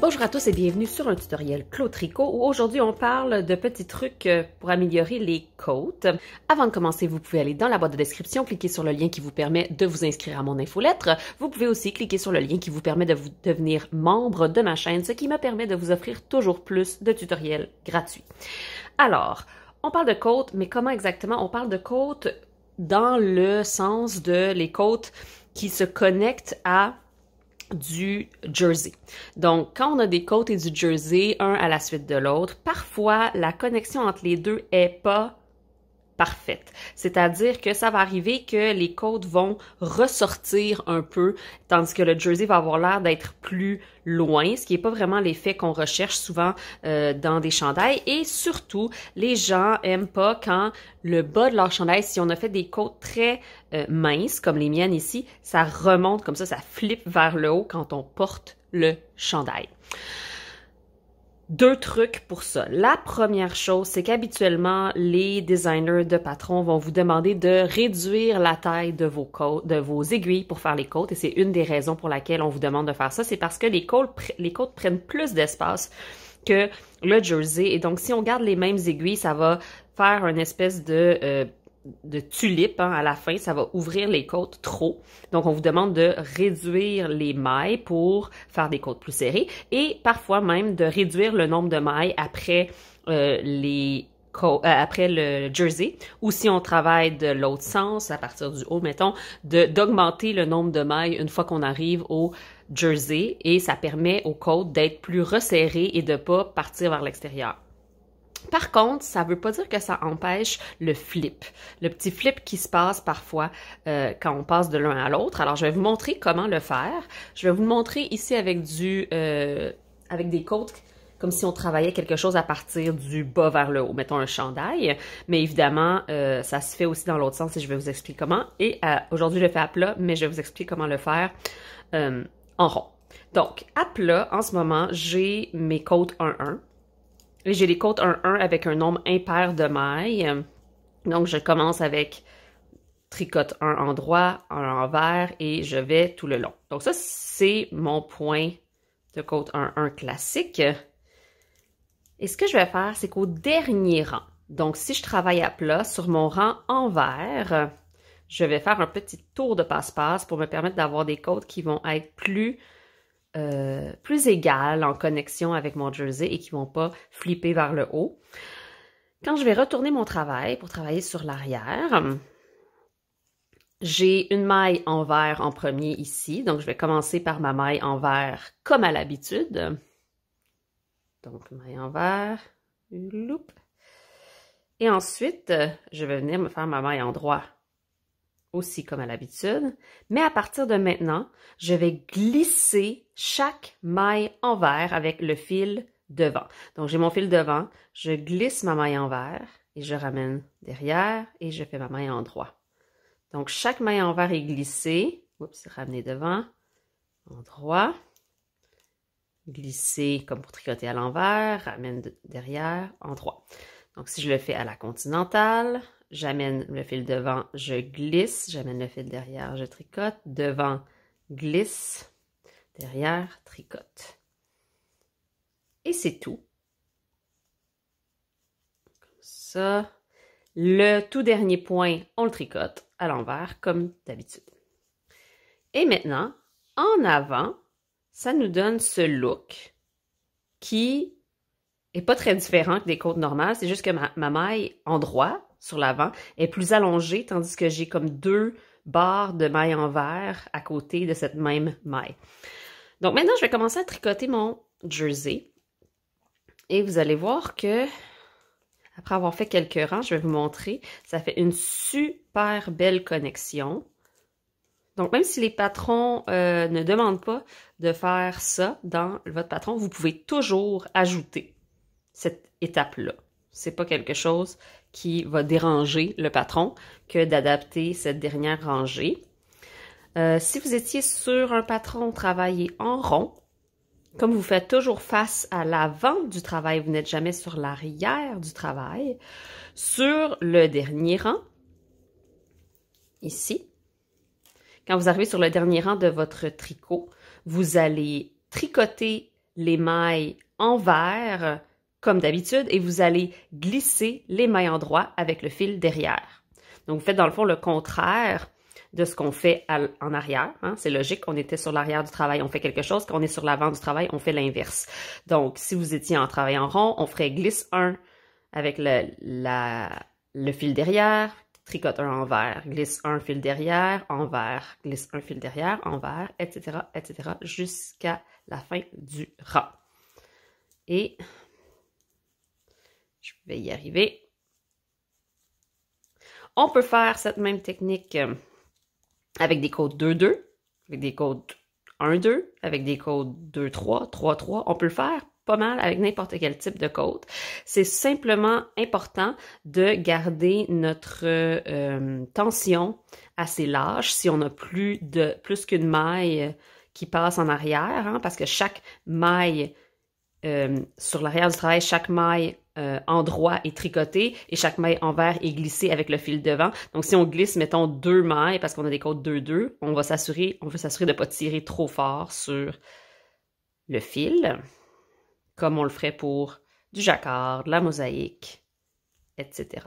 Bonjour à tous et bienvenue sur un tutoriel Clos Tricot où aujourd'hui on parle de petits trucs pour améliorer les côtes. Avant de commencer, vous pouvez aller dans la boîte de description, cliquer sur le lien qui vous permet de vous inscrire à mon infolettre. Vous pouvez aussi cliquer sur le lien qui vous permet de vous devenir membre de ma chaîne, ce qui me permet de vous offrir toujours plus de tutoriels gratuits. Alors, on parle de côtes, mais comment exactement? On parle de côtes dans le sens de les côtes qui se connectent à du jersey. Donc, quand on a des côtes et du jersey, un à la suite de l'autre, parfois, la connexion entre les deux est pas parfaite. C'est-à-dire que ça va arriver que les côtes vont ressortir un peu, tandis que le jersey va avoir l'air d'être plus loin, ce qui n'est pas vraiment l'effet qu'on recherche souvent dans des chandails. Et surtout, les gens aiment pas quand le bas de leur chandail, si on a fait des côtes très minces, comme les miennes ici, ça remonte comme ça flippe vers le haut quand on porte le chandail. Deux trucs pour ça. La première chose, c'est qu'habituellement, les designers de patrons vont vous demander de réduire la taille de vos côtes, de vos aiguilles pour faire les côtes. Et c'est une des raisons pour laquelle on vous demande de faire ça. C'est parce que les côtes prennent plus d'espace que le jersey. Et donc, si on garde les mêmes aiguilles, ça va faire une espèce de tulipe à la fin, ça va ouvrir les côtes trop. Donc, on vous demande de réduire les mailles pour faire des côtes plus serrées et parfois même de réduire le nombre de mailles après après le jersey, ou si on travaille de l'autre sens, à partir du haut, mettons, d'augmenter le nombre de mailles une fois qu'on arrive au jersey et ça permet aux côtes d'être plus resserrées et de pas partir vers l'extérieur. Par contre, ça ne veut pas dire que ça empêche le flip, le petit flip qui se passe parfois quand on passe de l'un à l'autre. Alors, je vais vous montrer comment le faire. Je vais vous le montrer ici avec avec des côtes, comme si on travaillait quelque chose à partir du bas vers le haut, mettons un chandail. Mais évidemment, ça se fait aussi dans l'autre sens et je vais vous expliquer comment. Et aujourd'hui, je le fais à plat, mais je vais vous expliquer comment le faire en rond. Donc, à plat, en ce moment, j'ai mes côtes 1-1. Et j'ai les côtes 1-1 avec un nombre impair de mailles. Donc, je commence avec tricote 1 endroit, 1 envers et je vais tout le long. Donc, ça, c'est mon point de côte 1-1 classique. Et ce que je vais faire, c'est qu'au dernier rang, donc si je travaille à plat, sur mon rang envers, je vais faire un petit tour de passe-passe pour me permettre d'avoir des côtes qui vont être plus égales en connexion avec mon jersey et qui vont pas flipper vers le haut. Quand je vais retourner mon travail pour travailler sur l'arrière, j'ai une maille envers en premier ici. Donc, je vais commencer par ma maille envers comme à l'habitude. Donc, maille envers, loup. Et ensuite, je vais venir me faire ma maille endroit aussi comme à l'habitude, mais à partir de maintenant, je vais glisser chaque maille envers avec le fil devant. Donc, j'ai mon fil devant, je glisse ma maille envers et je ramène derrière et je fais ma maille endroit. Donc, chaque maille envers est glissée, oups, ramener devant, endroit, glisser comme pour tricoter à l'envers, ramène derrière, endroit. Donc, si je le fais à la continentale, j'amène le fil devant, je glisse, j'amène le fil derrière, je tricote, devant, glisse, derrière, tricote. Et c'est tout. Comme ça. Le tout dernier point, on le tricote à l'envers, comme d'habitude. Et maintenant, en avant, ça nous donne ce look qui est pas très différent que des côtes normales. C'est juste que ma maille endroit, sur l'avant, est plus allongée, tandis que j'ai comme deux barres de maille envers à côté de cette même maille. Donc maintenant, je vais commencer à tricoter mon jersey. Et vous allez voir que, après avoir fait quelques rangs, je vais vous montrer, ça fait une super belle connexion. Donc, même si les patrons ne demandent pas de faire ça dans votre patron, vous pouvez toujours ajouter cette étape-là. C'est pas quelque chose qui va déranger le patron que d'adapter cette dernière rangée. Si vous étiez sur un patron travaillé en rond, comme vous faites toujours face à l'avant du travail, vous n'êtes jamais sur l'arrière du travail, sur le dernier rang, ici, quand vous arrivez sur le dernier rang de votre tricot, vous allez tricoter les mailles envers comme d'habitude et vous allez glisser les mailles endroits avec le fil derrière. Donc, vous faites dans le fond le contraire de ce qu'on fait en arrière. Hein? C'est logique, on était sur l'arrière du travail, on fait quelque chose. Quand on est sur l'avant du travail, on fait l'inverse. Donc, si vous étiez en travail en rond, on ferait glisse 1 avec le fil derrière, tricote 1 envers, glisse 1 fil derrière, envers, glisse 1 fil derrière, envers, etc., jusqu'à la fin du rang. Et je vais y arriver. On peut faire cette même technique avec des codes 2-2, avec des codes 1-2, avec des codes 2-3, 3-3. On peut le faire pas mal avec n'importe quel type de code. C'est simplement important de garder notre tension assez large si on n'a plus qu'une maille qui passe en arrière, hein, parce que chaque maille sur l'arrière du travail, chaque maille endroit est tricotée et chaque maille envers est glissée avec le fil devant. Donc, si on glisse, mettons, 2 mailles parce qu'on a des codes 2-2, on veut s'assurer de ne pas tirer trop fort sur le fil, comme on le ferait pour du jacquard, de la mosaïque, etc.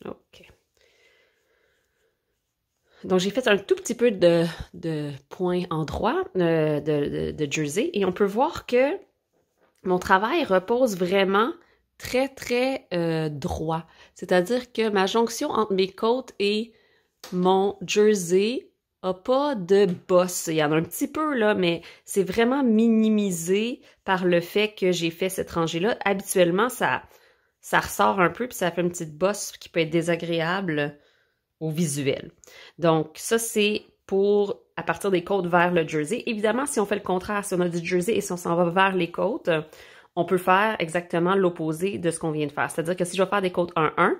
OK. Donc, j'ai fait un tout petit peu de points endroits de jersey et on peut voir que mon travail repose vraiment très, très droit. C'est-à-dire que ma jonction entre mes côtes et mon jersey n'a pas de bosse. Il y en a un petit peu, là, mais c'est vraiment minimisé par le fait que j'ai fait cette rangée-là. Habituellement, ça ressort un peu puis ça fait une petite bosse qui peut être désagréable au visuel. Donc, ça, c'est pour à partir des côtes vers le jersey. Évidemment, si on fait le contraire, si on a du jersey et si on s'en va vers les côtes, on peut faire exactement l'opposé de ce qu'on vient de faire. C'est-à-dire que si je vais faire des côtes 1-1,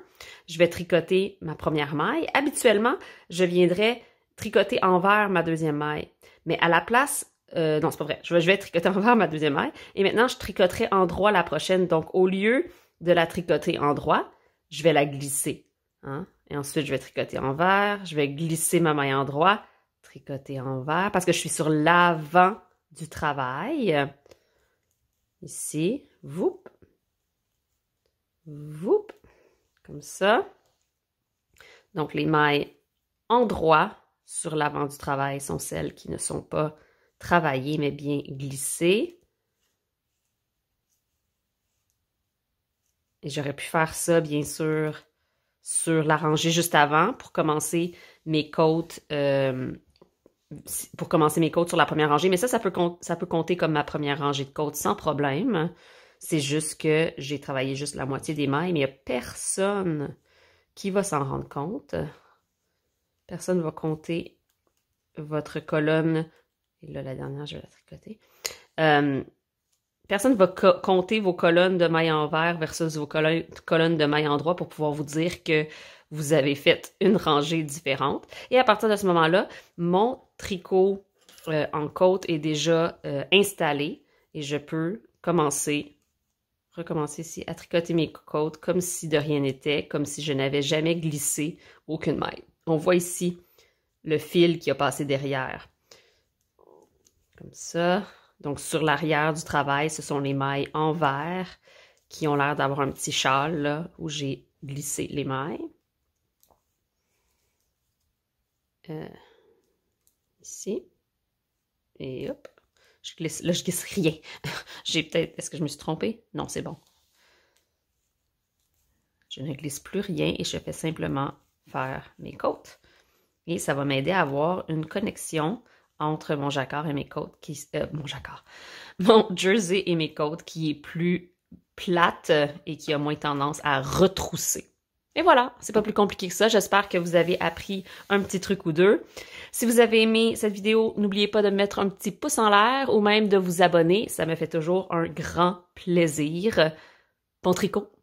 je vais tricoter ma première maille. Habituellement, je viendrais tricoter envers ma deuxième maille. Mais à la place, non, c'est pas vrai. Je vais tricoter envers ma deuxième maille. Et maintenant, je tricoterai en droit la prochaine. Donc, au lieu de la tricoter en droit, je vais la glisser. Hein? Et ensuite, je vais tricoter envers. Je vais glisser ma maille en droit, tricoter envers, parce que je suis sur l'avant du travail. Ici, voup, voup, comme ça. Donc, les mailles en droit sur l'avant du travail sont celles qui ne sont pas travaillées, mais bien glissées. Et j'aurais pu faire ça, bien sûr, sur la rangée juste avant pour commencer mes côtes sur la première rangée. Mais ça peut compter comme ma première rangée de côtes sans problème. C'est juste que j'ai travaillé juste la moitié des mailles, mais il n'y a personne qui va s'en rendre compte. Personne ne va compter votre colonne. Et là, la dernière, je vais la tricoter. Personne ne va compter vos colonnes de mailles envers versus vos colonnes de mailles endroit pour pouvoir vous dire que vous avez fait une rangée différente. Et à partir de ce moment-là, mon tricot en côte est déjà installé et je peux recommencer ici à tricoter mes côtes comme si de rien n'était, comme si je n'avais jamais glissé aucune maille. On voit ici le fil qui a passé derrière. Comme ça. Donc, sur l'arrière du travail, ce sont les mailles envers qui ont l'air d'avoir un petit châle là, où j'ai glissé les mailles. Ici. Et hop. Je glisse. Là, je glisse rien. Est-ce que je me suis trompée? Non, c'est bon. Je ne glisse plus rien et je fais simplement faire mes côtes. Et ça va m'aider à avoir une connexion entre mon jacquard et mes côtes, mon jersey et mes côtes qui est plus plate et qui a moins tendance à retrousser. Et voilà, c'est pas plus compliqué que ça. J'espère que vous avez appris un petit truc ou deux. Si vous avez aimé cette vidéo, n'oubliez pas de mettre un petit pouce en l'air ou même de vous abonner. Ça me fait toujours un grand plaisir. Bon tricot!